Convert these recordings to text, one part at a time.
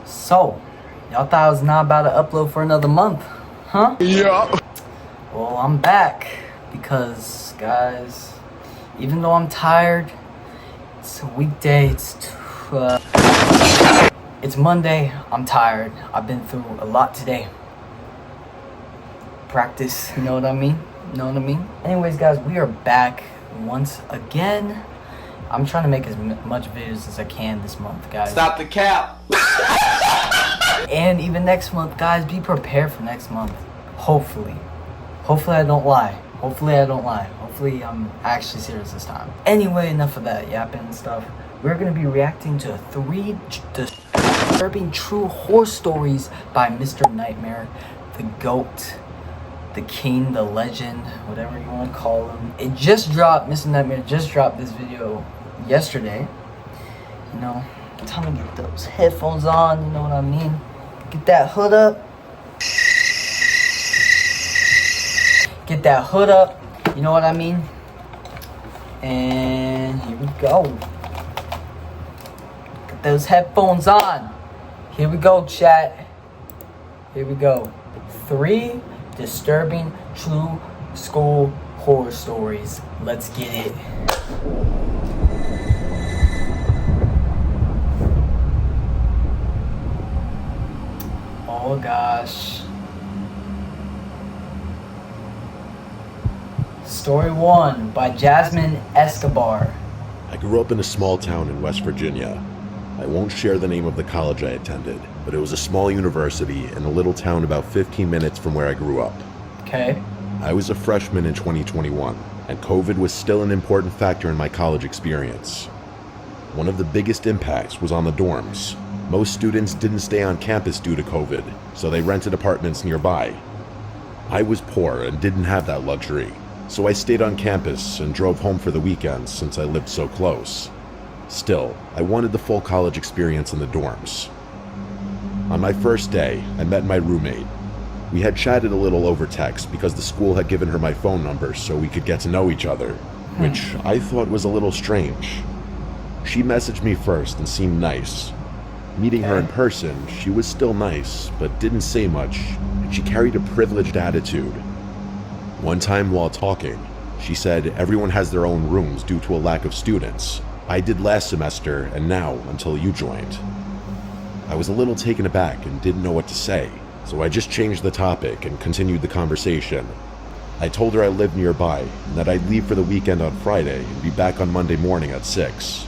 So, y'all thought I was not about to upload for another month, huh? Yeah. Well, I'm back because, guys, even though I'm tired, it's a weekday, it's Monday, I'm tired. I've been through a lot today. Practice, you know what I mean? Anyways, guys, we are back once again. I'm trying to make as much videos as I can this month, guys. Stop the cap. And even next month, guys, be prepared for next month. Hopefully I don't lie. Hopefully I'm actually serious this time. Anyway, enough of that yapping and stuff. We're gonna be reacting to 3 disturbing true horror stories by Mr. Nightmare, the GOAT, the king, the legend, whatever you want to call him. It just dropped. Mr. Nightmare just dropped this video yesterday. You know, time to get those headphones on, you know what I mean? Get that hood up. You know what I mean? And here we go. Get those headphones on. Here we go, chat. Here we go. 3 disturbing true school horror stories. Let's get it. Oh gosh. Story 1 by Jasmine Escobar. I grew up in a small town in West Virginia. I won't share the name of the college I attended, but it was a small university in a little town about 15 minutes from where I grew up. Okay. I was a freshman in 2021, and COVID was still an important factor in my college experience. One of the biggest impacts was on the dorms. Most students didn't stay on campus due to COVID, so they rented apartments nearby. I was poor and didn't have that luxury, so I stayed on campus and drove home for the weekends since I lived so close. Still, I wanted the full college experience in the dorms. On my first day, I met my roommate. We had chatted a little over text because the school had given her my phone number so we could get to know each other, which I thought was a little strange. She messaged me first and seemed nice. Meeting her in person, she was still nice, but didn't say much, and she carried a privileged attitude. One time while talking, she said everyone has their own rooms due to a lack of students. I did last semester and now until you joined. I was a little taken aback and didn't know what to say, so I just changed the topic and continued the conversation. I told her I lived nearby and that I'd leave for the weekend on Friday and be back on Monday morning at 6.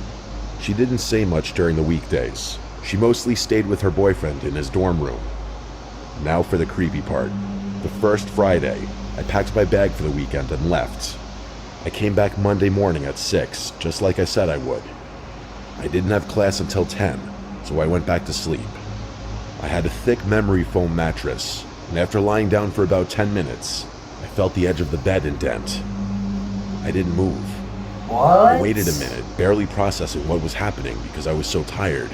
She didn't say much during the weekdays. She mostly stayed with her boyfriend in his dorm room. Now for the creepy part. The first Friday, I packed my bag for the weekend and left. I came back Monday morning at 6, just like I said I would. I didn't have class until 10, so I went back to sleep. I had a thick memory foam mattress, and after lying down for about 10 minutes, I felt the edge of the bed indent. I didn't move. What? I waited a minute, barely processing what was happening because I was so tired.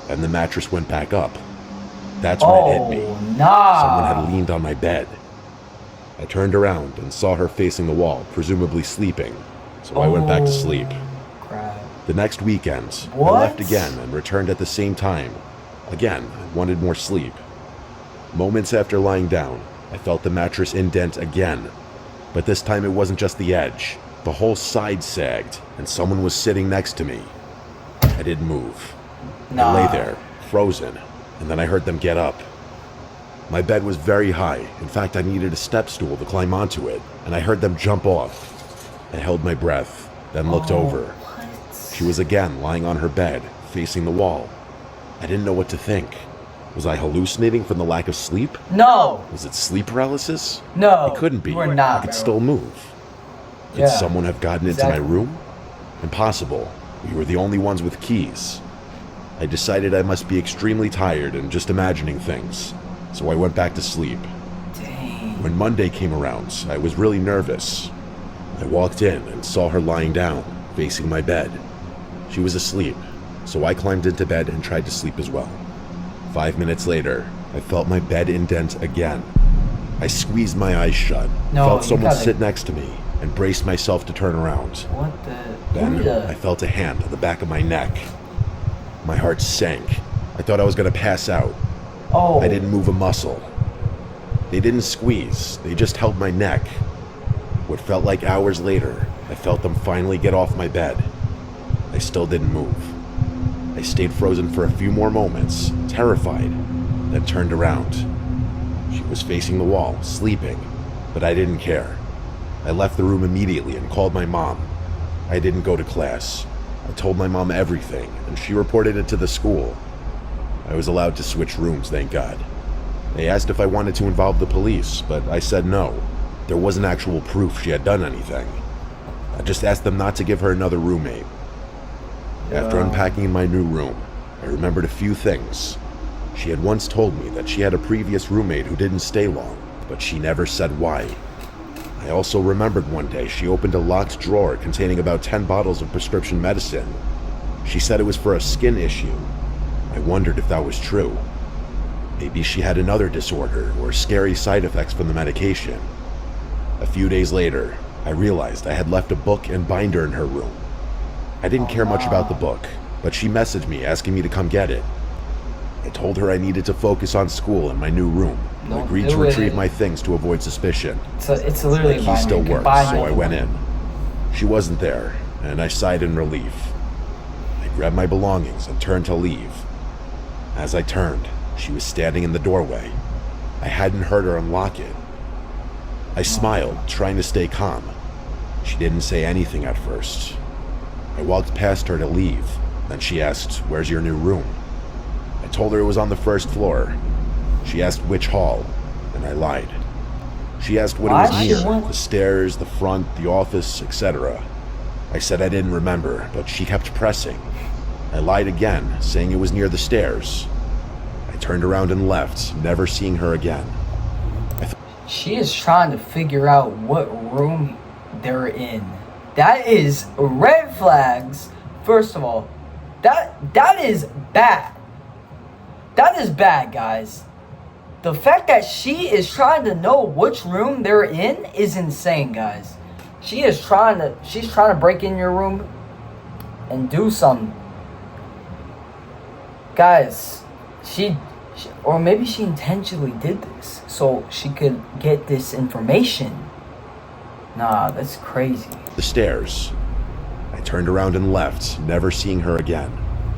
And the mattress went back up. That's when it hit me. Nah. Someone had leaned on my bed. I turned around and saw her facing the wall, presumably sleeping, so I went back to sleep. Crap. The next weekend, What? I left again and returned at the same time. Again, I wanted more sleep. Moments after lying down, I felt the mattress indent again, but this time it wasn't just the edge. The whole side sagged, and someone was sitting next to me. I didn't move. Nah. I lay there, frozen, and then I heard them get up. My bed was very high. In fact, I needed a step stool to climb onto it, and I heard them jump off. I held my breath, then looked over. What? She was again lying on her bed, facing the wall. I didn't know what to think. Was I hallucinating from the lack of sleep? No. Was it sleep paralysis? No. It couldn't be. You were not, I could bro. still move. Could Yeah, someone have gotten into exactly. my room? Impossible. We were the only ones with keys. I decided I must be extremely tired and just imagining things, so I went back to sleep. Dang. When Monday came around, I was really nervous. I walked in and saw her lying down, facing my bed. She was asleep, so I climbed into bed and tried to sleep as well. 5 minutes later, I felt my bed indent again. I squeezed my eyes shut, No, felt you someone gotta- sit next to me, and braced myself to turn around. What the? Then Buddha. I felt a hand on the back of my neck. My heart sank. I thought I was going to pass out. Oh. I didn't move a muscle. They didn't squeeze, they just held my neck. What felt like hours later, I felt them finally get off my bed. I still didn't move. I stayed frozen for a few more moments, terrified, then turned around. She was facing the wall, sleeping, but I didn't care. I left the room immediately and called my mom. I didn't go to class. I told my mom everything, and she reported it to the school. I was allowed to switch rooms, thank God. They asked if I wanted to involve the police, but I said no. There wasn't actual proof she had done anything. I just asked them not to give her another roommate. After unpacking in my new room, I remembered a few things. She had once told me that she had a previous roommate who didn't stay long, but she never said why. I also remembered one day she opened a locked drawer containing about 10 bottles of prescription medicine. She said it was for a skin issue. I wondered if that was true. Maybe she had another disorder or scary side effects from the medication. A few days later, I realized I had left a book and binder in her room. I didn't care much about the book, but she messaged me asking me to come get it. I told her I needed to focus on school in my new room and agreed to retrieve my things to avoid suspicion. It's literally The key still worked, so I went in. She wasn't there, and I sighed in relief. I grabbed my belongings and turned to leave. As I turned, she was standing in the doorway. I hadn't heard her unlock it. I smiled, trying to stay calm. She didn't say anything at first. I walked past her to leave, then she asked, "Where's your new room?" I told her it was on the first floor. She asked which hall, and I lied. She asked what it was near, the stairs, the front, the office, etc. I said I didn't remember, but she kept pressing. I lied again, saying it was near the stairs. I turned around and left, never seeing her again. She is trying to figure out what room they're in. That is red flags. First of all, that is bad. That is bad, guys. The fact that she is trying to know which room they're in is insane, guys. She's trying to break in your room and do something. Guys, or maybe she intentionally did this so she could get this information. Nah, that's crazy. The stairs. I turned around and left, never seeing her again.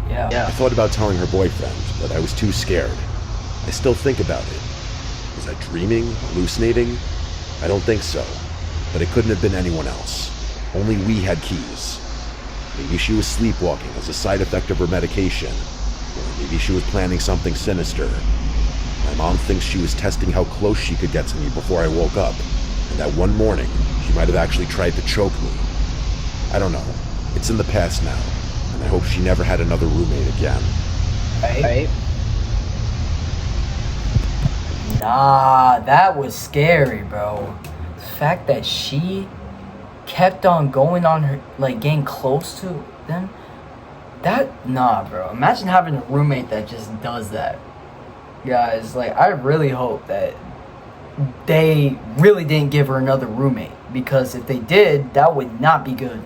Yeah. I thought about telling her boyfriend, but I was too scared. I still think about it. Was I dreaming, hallucinating? I don't think so, but it couldn't have been anyone else. Only we had keys. Maybe she was sleepwalking as a side effect of her medication, or maybe she was planning something sinister. My mom thinks she was testing how close she could get to me before I woke up, and that one morning, she might have actually tried to choke me. I don't know. It's in the past now, and I hope she never had another roommate again. Right? Nah, that was scary, bro. The fact that she kept on going on her, like, getting close to them. Nah, bro. Imagine having a roommate that just does that. Guys, like, I really hope that they really didn't give her another roommate. Because if they did, that would not be good.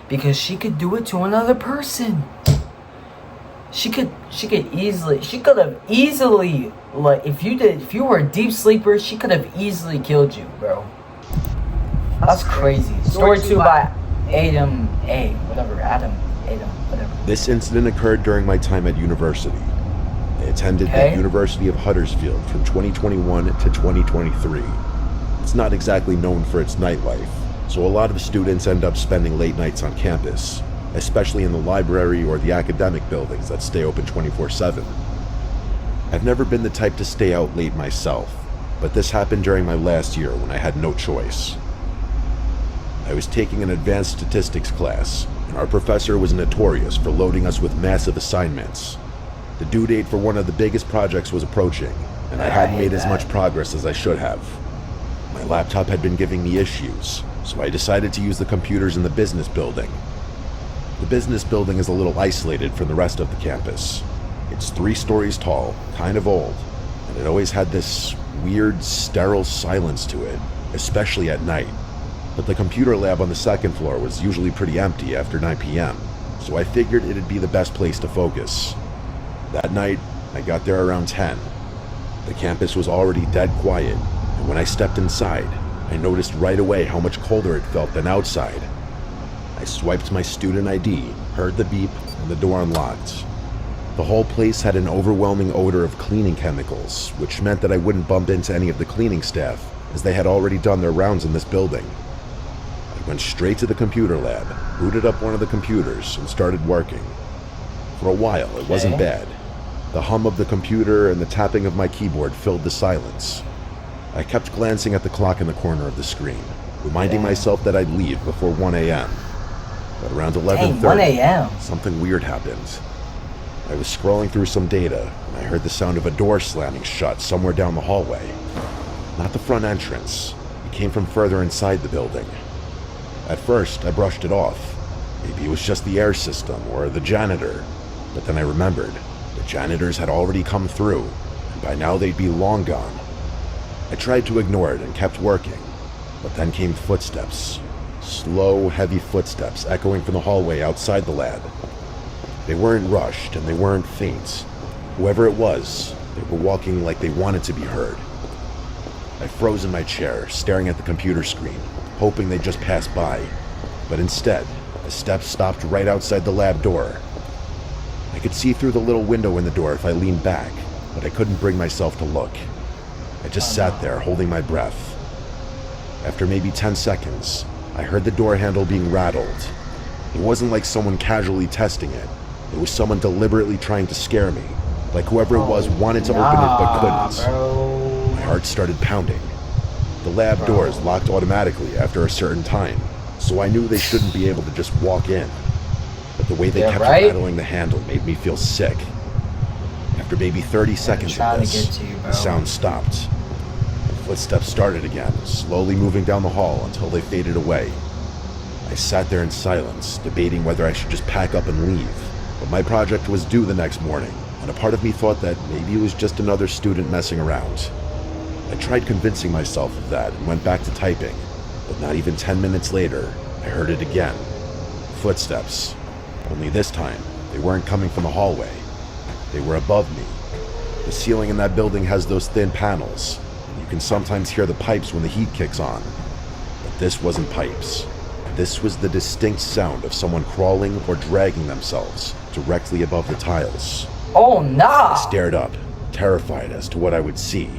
Because she could do it to another person. She could have easily, like, if you were a deep sleeper, she could have easily killed you, bro. That's crazy. Story 2 by Adam, whatever. This incident occurred during my time at university. I attended the University of Huddersfield from 2021 to 2023. It's not exactly known for its nightlife, so a lot of students end up spending late nights on campus, especially in the library or the academic buildings that stay open 24/7. I've never been the type to stay out late myself, but this happened during my last year when I had no choice. I was taking an advanced statistics class, and our professor was notorious for loading us with massive assignments. The due date for one of the biggest projects was approaching, and I hadn't made as much progress as I should have. My laptop had been giving me issues, so I decided to use the computers in the business building. The business building is a little isolated from the rest of the campus. It's 3 stories tall, kind of old, and it always had this weird, sterile silence to it, especially at night. but the computer lab on the second floor was usually pretty empty after 9 p.m., so I figured it'd be the best place to focus. That night, I got there around 10. The campus was already dead quiet, and when I stepped inside, I noticed right away how much colder it felt than outside. I swiped my student ID, heard the beep, and the door unlocked. The whole place had an overwhelming odor of cleaning chemicals, which meant that I wouldn't bump into any of the cleaning staff, as they had already done their rounds in this building. I went straight to the computer lab, booted up one of the computers, and started working. For a while, it wasn't bad. The hum of the computer and the tapping of my keyboard filled the silence. I kept glancing at the clock in the corner of the screen, reminding myself that I'd leave before 1 a.m. But around 11:30, 1 a.m. something weird happened. I was scrolling through some data, and I heard the sound of a door slamming shut somewhere down the hallway. Not the front entrance. It came from further inside the building. At first, I brushed it off. Maybe it was just the air system or the janitor. But then I remembered. The janitors had already come through, and by now they'd be long gone. I tried to ignore it and kept working, but then came footsteps. Slow, heavy footsteps echoing from the hallway outside the lab. They weren't rushed and they weren't faint. Whoever it was, they were walking like they wanted to be heard. I froze in my chair, staring at the computer screen, hoping they'd just pass by. But instead, the steps stopped right outside the lab door. I could see through the little window in the door if I leaned back, but I couldn't bring myself to look. I just sat there, holding my breath. After maybe 10 seconds, I heard the door handle being rattled. It wasn't like someone casually testing it. It was someone deliberately trying to scare me, like whoever it was wanted to open it but couldn't. Bro. My heart started pounding. The lab doors locked automatically after a certain time, so I knew they shouldn't be able to just walk in. But the way they kept rattling the handle made me feel sick. After maybe 30 seconds of this, the sound stopped. The footsteps started again, slowly moving down the hall until they faded away. I sat there in silence, debating whether I should just pack up and leave. But my project was due the next morning, and a part of me thought that maybe it was just another student messing around. I tried convincing myself of that and went back to typing, but not even 10 minutes later, I heard it again. Footsteps. Only this time, they weren't coming from the hallway. They were above me. The ceiling in that building has those thin panels, and you can sometimes hear the pipes when the heat kicks on. But this wasn't pipes. This was the distinct sound of someone crawling or dragging themselves directly above the tiles. Oh, nah! I stared up, terrified as to what I would see.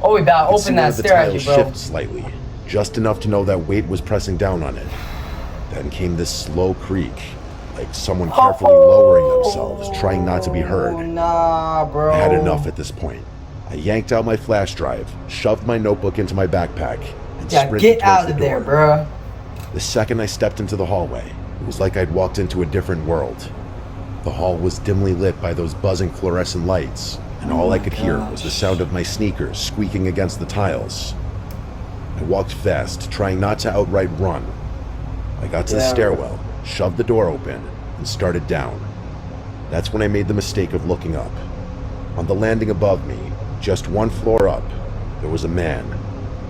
Oh, we about to open that stair at you, bro. The tiles shift slightly, just enough to know that weight was pressing down on it. Then came this slow creak, like someone carefully lowering themselves, trying not to be heard. Nah, bro. I had enough at this point. I yanked out my flash drive, shoved my notebook into my backpack, and sprinted get towards out the of door. there, bro. The second I stepped into the hallway, it was like I'd walked into a different world. The hall was dimly lit by those buzzing fluorescent lights, and all I could hear was the sound of my sneakers squeaking against the tiles. I walked fast, trying not to outright run. I got to the stairwell, shoved the door open, and started down. That's when I made the mistake of looking up. On the landing above me, just one floor up, there was a man.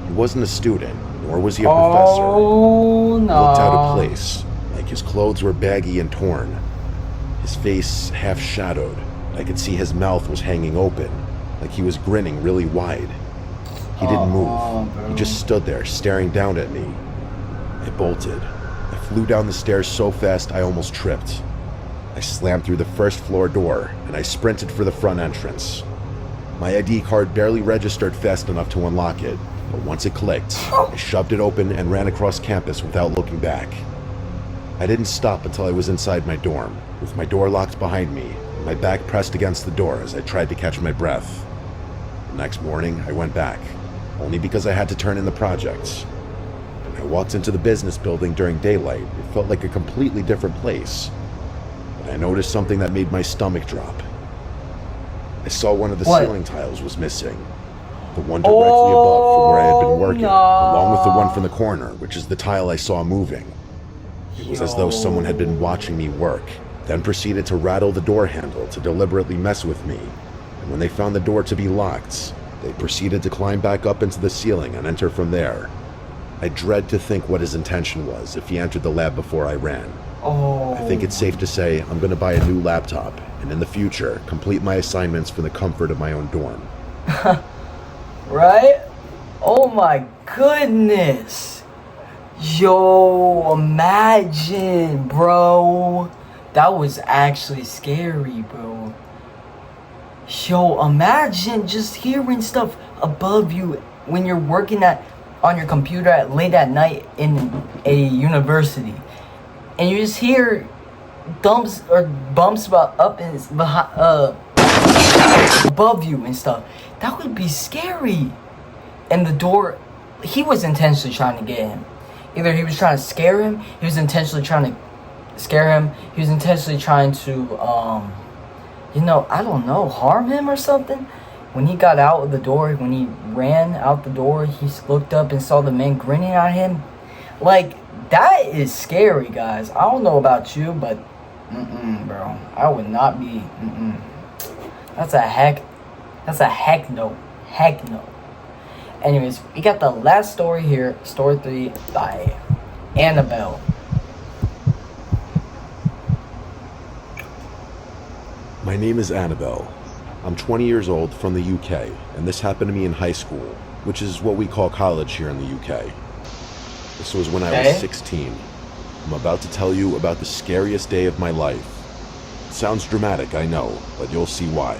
He wasn't a student, nor was he a professor. Oh, no. He looked out of place, like his clothes were baggy and torn. His face half shadowed. I could see his mouth was hanging open, like he was grinning really wide. He didn't move. He just stood there, staring down at me. I bolted. I flew down the stairs so fast I almost tripped. I slammed through the first floor door, and I sprinted for the front entrance. My ID card barely registered fast enough to unlock it, but once it clicked, I shoved it open and ran across campus without looking back. I didn't stop until I was inside my dorm, with my door locked behind me, and my back pressed against the door as I tried to catch my breath. The next morning, I went back, only because I had to turn in the projects. When I walked into the business building during daylight, it felt like a completely different place. But I noticed something that made my stomach drop. I saw one of the ceiling tiles was missing. The one directly above from where I had been working, along with the one from the corner, which is the tile I saw moving. It was as though someone had been watching me work, then proceeded to rattle the door handle to deliberately mess with me. And when they found the door to be locked, they proceeded to climb back up into the ceiling and enter from there. I dread to think what his intention was if he entered the lab before I ran. Oh. I think it's safe to say I'm going to buy a new laptop, and in the future, complete my assignments from the comfort of my own dorm. Right? Oh my goodness. Yo, imagine, bro. That was actually scary, bro. Yo, imagine just hearing stuff above you when you're working on your computer late at night in a university. And you just hear bumps up and above you and stuff. That would be scary. And the door, he was intentionally trying to get him. Either he was trying to scare him, he was intentionally trying to scare him, he was intentionally trying to, I don't know, harm him or something. When he got out of the door, when he ran out the door, he looked up and saw the man grinning at him. Like, that is scary, guys. I don't know about you, but, bro. I would not be, That's a heck no. Heck no. Anyways, we got the last story here. Story 3 by Annabelle. My name is Annabelle. I'm 20 years old from the UK, and this happened to me in high school, which is what we call college here in the UK. This was when I was 16. I'm about to tell you about the scariest day of my life. It sounds dramatic, I know, but you'll see why.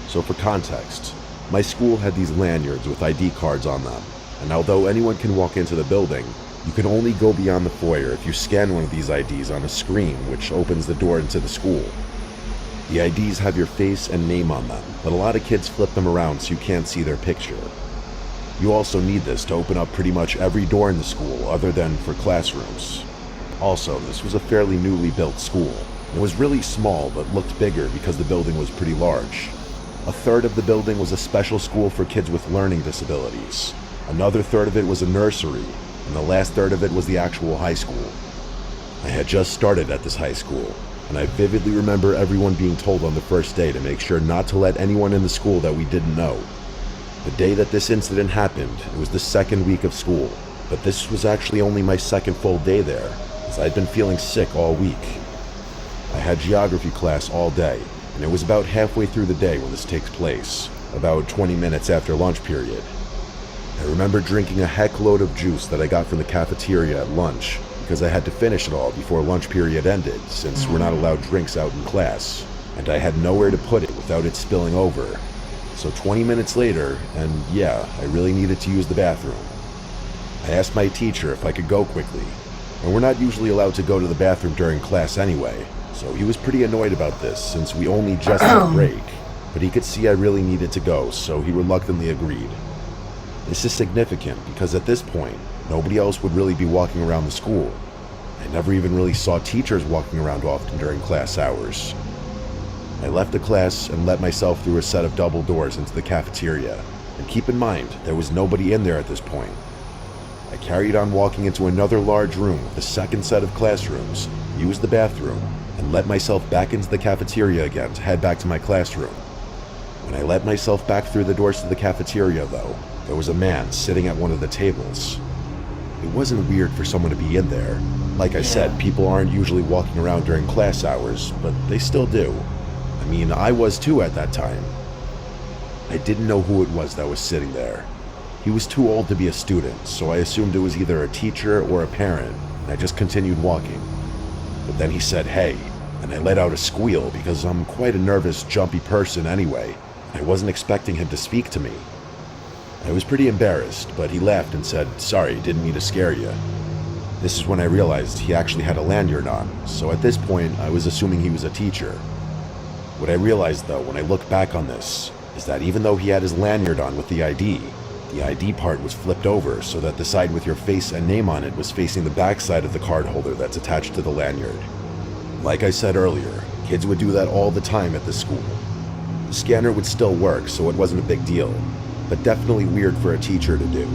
So for context, my school had these lanyards with ID cards on them, and although anyone can walk into the building, you can only go beyond the foyer if you scan one of these IDs on a screen which opens the door into the school. The IDs have your face and name on them, but a lot of kids flip them around so you can't see their picture. You also need this to open up pretty much every door in the school other than for classrooms. Also, this was a fairly newly built school. It was really small but looked bigger because the building was pretty large. A third of the building was a special school for kids with learning disabilities. Another third of it was a nursery, and the last third of it was the actual high school. I had just started at this high school, and I vividly remember everyone being told on the first day to make sure not to let anyone in the school that we didn't know. The day that this incident happened, it was the second week of school, but this was actually only my second full day there, as I'd been feeling sick all week. I had geography class all day, and it was about halfway through the day when this takes place, about 20 minutes after lunch period. I remember drinking a heck load of juice that I got from the cafeteria at lunch, because I had to finish it all before lunch period ended, since we're not allowed drinks out in class, and I had nowhere to put it without it spilling over. So 20 minutes later, and yeah, I really needed to use the bathroom. I asked my teacher if I could go quickly, and we're not usually allowed to go to the bathroom during class anyway, so he was pretty annoyed about this since we only just had a break, but he could see I really needed to go, so he reluctantly agreed. This is significant because at this point, nobody else would really be walking around the school. I never even really saw teachers walking around often during class hours. I left the class and let myself through a set of double doors into the cafeteria, and keep in mind, there was nobody in there at this point. I carried on walking into another large room with a second set of classrooms, used the bathroom, and let myself back into the cafeteria again to head back to my classroom. When I let myself back through the doors to the cafeteria though, there was a man sitting at one of the tables. It wasn't weird for someone to be in there. Like I said, people aren't usually walking around during class hours, but they still do. I mean, I was too at that time. I didn't know who it was that was sitting there. He was too old to be a student, so I assumed it was either a teacher or a parent, and I just continued walking. But then he said, "Hey," and I let out a squeal because I'm quite a nervous, jumpy person anyway. I wasn't expecting him to speak to me. I was pretty embarrassed, but he laughed and said, "Sorry, didn't mean to scare you." This is when I realized he actually had a lanyard on, so at this point I was assuming he was a teacher. What I realized though when I look back on this is that even though he had his lanyard on with the ID part was flipped over so that the side with your face and name on it was facing the back side of the card holder that's attached to the lanyard. Like I said earlier, kids would do that all the time at the school. The scanner would still work, so it wasn't a big deal, but definitely weird for a teacher to do.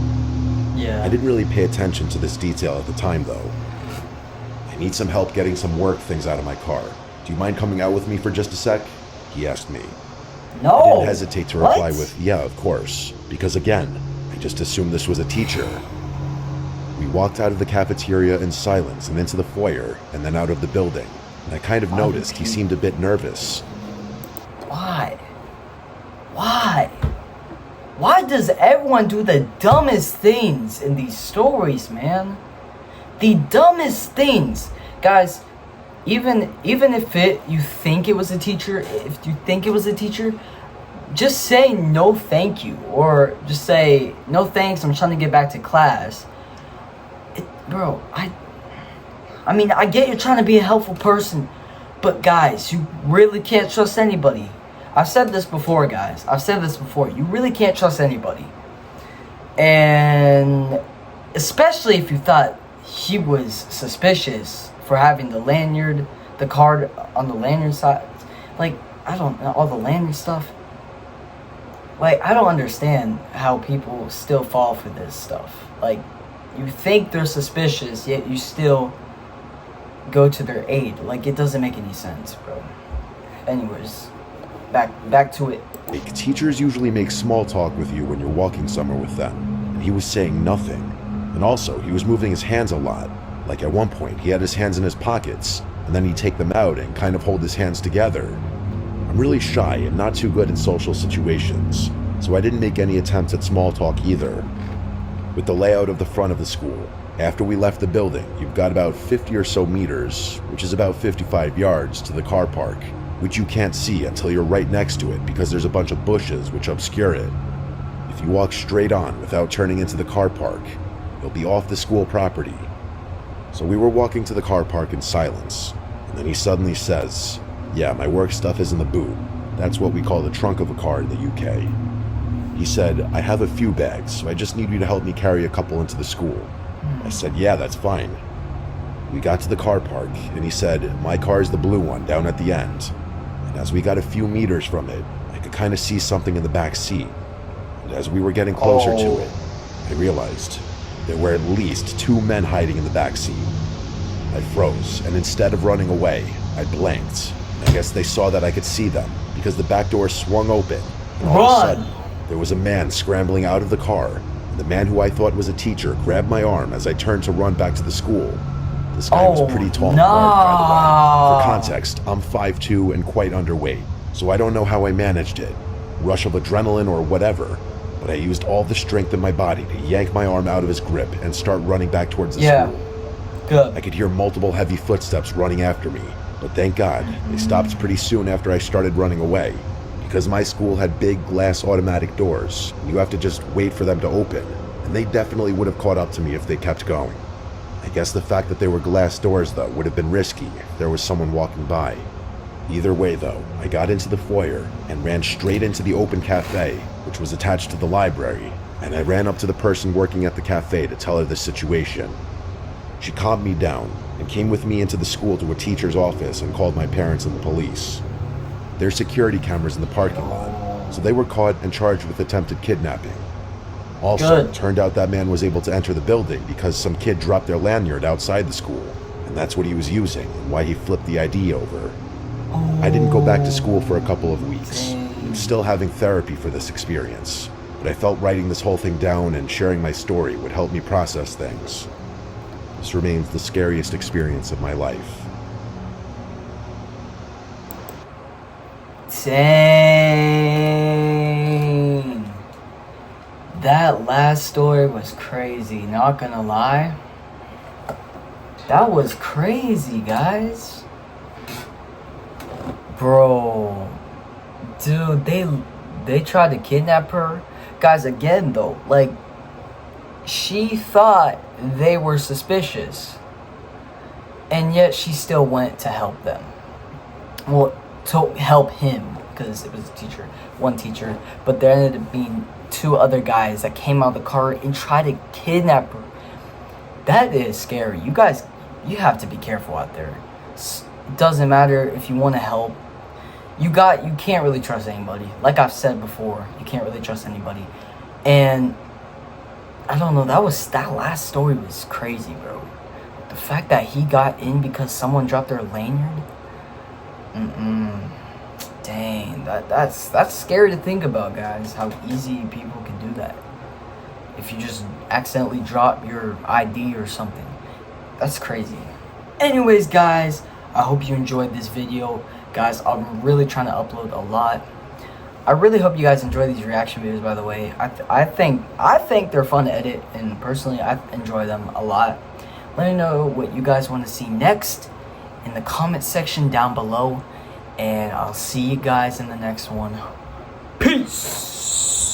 Yeah. I didn't really pay attention to this detail at the time though. I need some help getting some work things out of my car. Do you mind coming out with me for just a sec? He asked me. No. I didn't hesitate to reply What? with, yeah, of course, because again, I just assumed this was a teacher. We walked out of the cafeteria in silence and into the foyer and then out of the building. And I kind of noticed he seemed a bit nervous. Why? Why? Why does everyone do the dumbest things in these stories, man? The dumbest things. Guys, even if you think it was a teacher, just say no thank you, or just say no thanks, I'm trying to get back to class. Bro, I mean, I get you're trying to be a helpful person, but guys, you really can't trust anybody. I've said this before, guys. You really can't trust anybody. And especially if you thought he was suspicious for having the lanyard, the card on the lanyard side. Like, I don't know, all the lanyard stuff. Like, I don't understand how people still fall for this stuff. Like, you think they're suspicious, yet you still go to their aid. Like, it doesn't make any sense, bro. Anyways, back to it. Like, teachers usually make small talk with you when you're walking somewhere with them, and he was saying nothing. And also, he was moving his hands a lot. Like, at one point, he had his hands in his pockets, and then he'd take them out and kind of hold his hands together. I'm really shy and not too good in social situations, so I didn't make any attempts at small talk either. With the layout of the front of the school, after we left the building, you've got about 50 or so meters, which is about 55 yards, to the car park, which you can't see until you're right next to it because there's a bunch of bushes which obscure it. If you walk straight on without turning into the car park, you'll be off the school property. So we were walking to the car park in silence, and then he suddenly says, "Yeah, my work stuff is in the boot. That's what we call the trunk of a car in the UK. He said, "I have a few bags, so I just need you to help me carry a couple into the school." I said, "Yeah, that's fine." We got to the car park, and he said, "My car is the blue one down at the end." And as we got a few meters from it, I could kind of see something in the back seat. And as we were getting closer to it, I realized there were at least 2 men hiding in the back seat. I froze, and instead of running away, I blinked. I guess they saw that I could see them, because the back door swung open, and all of a sudden, there was a man scrambling out of the car, and the man who I thought was a teacher grabbed my arm as I turned to run back to the school. This guy was pretty tall and dark, by the way. For context, I'm 5'2" and quite underweight, so I don't know how I managed it. Rush of adrenaline or whatever, but I used all the strength in my body to yank my arm out of his grip and start running back towards the school. Good. I could hear multiple heavy footsteps running after me, but thank God, they stopped pretty soon after I started running away. Because my school had big glass automatic doors, you have to just wait for them to open, and they definitely would have caught up to me if they kept going. I guess the fact that they were glass doors, though, would have been risky if there was someone walking by. Either way, though, I got into the foyer and ran straight into the open cafe, which was attached to the library, and I ran up to the person working at the cafe to tell her the situation. She calmed me down and came with me into the school to a teacher's office and called my parents and the police. There's security cameras in the parking lot, so they were caught and charged with attempted kidnapping. Also, it turned out that man was able to enter the building because some kid dropped their lanyard outside the school, and that's what he was using and why he flipped the ID over. I didn't go back to school for a couple of weeks. I'm still having therapy for this experience, but I felt writing this whole thing down and sharing my story would help me process things. This remains the scariest experience of my life. Dang. That last story was crazy, not gonna lie. That was crazy, guys. Bro. Dude, they tried to kidnap her. Guys, again though, like, she thought they were suspicious, and yet she still went to help them. Well, to help him, because it was one teacher, but there ended up being 2 other guys that came out of the car and tried to kidnap her. That is scary. You guys, you have to be careful out there. It doesn't matter if you want to help. You can't really trust anybody. Like I've said before, you can't really trust anybody. And I don't know, that last story was crazy, bro. The fact that he got in because someone dropped their lanyard. Dang, that's scary to think about, guys. How easy people can do that. if you just accidentally drop your ID or something. That's crazy. Anyways, guys, I hope you enjoyed this video. Guys, I'm really trying to upload a lot. I really hope you guys enjoy these reaction videos, by the way. I think they're fun to edit, and personally, I enjoy them a lot. Let me know what you guys want to see next in the comment section down below, and I'll see you guys in the next one. Peace!